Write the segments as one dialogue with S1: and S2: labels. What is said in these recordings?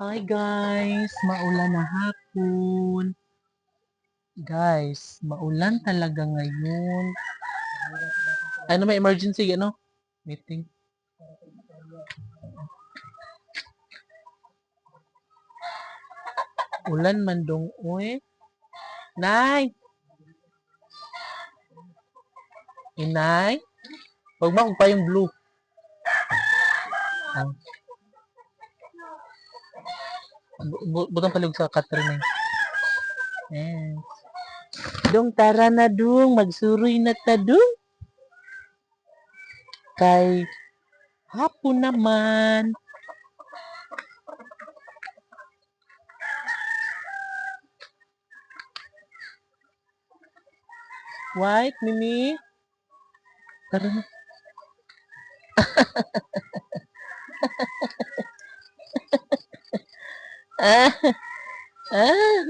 S1: Hi guys, maulan na hapon. Guys, maulan talaga ngayon. Ano may emergency ano? Meeting. Ulan man dong oy. Nay! Inay? Huwag mo pa yung blue. Ah, butang palug sa Catherine. Eh. Dong tara na dong, magsuroy na ta dong. Kay hapon naman. White, Mimi? Tara na. Ah, ah.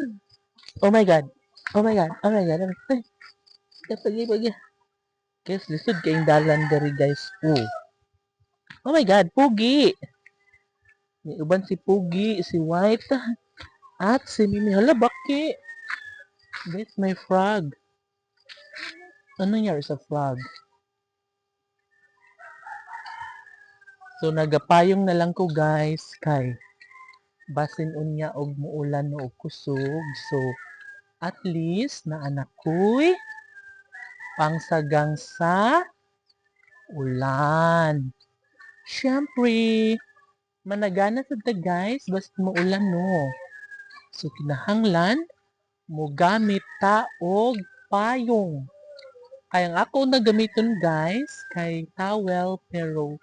S1: Oh my God. Oh my God. Oh my God. Ay, pagi. Guys, lisod kayong dalan dari guys. Oh. Oh my God, Pugi. May uban si Pugi, si White, at si Mimi. Hala, baki. Guys, may frog. Ano nangyari sa frog? So, nagapayong na lang ko guys kay basin unya og muulan no og kusog. So, at least na anak ko'y pangsagang sa ulan. Siyempre, managana sa ta guys, basta muulan no. So, kinahanglan mo gamit ta og payong. Kaya ang ako na gamiton guys, kay towel pero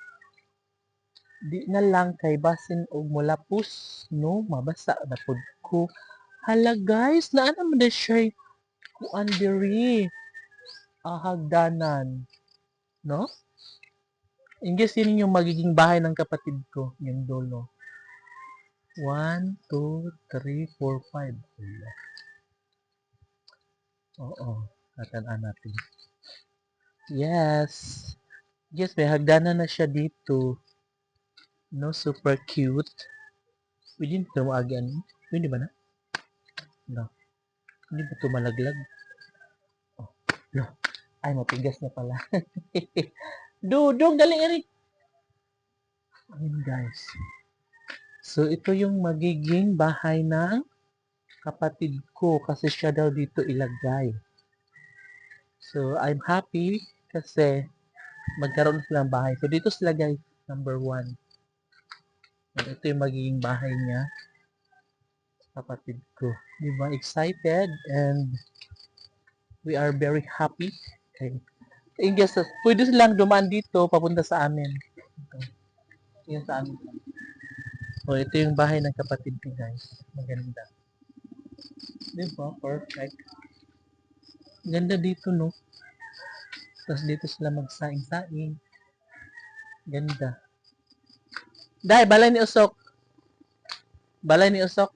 S1: di na lang kay basin og molapos no, mabasa na pud ko. Hala guys, naa naman na siya kuan diri hagdanan, no? Ingges yun yung magiging bahay ng kapatid ko, yung dulo. 1, 2, 3, 4, 5. Oo, tatanaan natin. Yes. Yes, may hagdanan na siya dito. No, super cute. Pwede nito maagian. Pwede ba na? No. Hindi ba ito malaglag? Oh, no. Ay, matigas na pala. Dudong, dali Eric. Ayun guys. So, ito yung magiging bahay ng kapatid ko kasi siya daw dito ilagay. So, I'm happy kasi magkaroon sila ng bahay. So, dito sila guys, number 1. Ito yung magiging bahay niya. Kapatid ko. Diba? Excited and we are very happy. Okay. Ingges, pwede silang dumaan dito papunta sa amin. Yan sa amin. So, ito yung bahay ng kapatid ko guys. Maganda. Diba? Perfect. Ganda dito no. Tapos dito sila magsaing-saing. Ganda. Dahil, balay ni Usok. Balay ni Usok.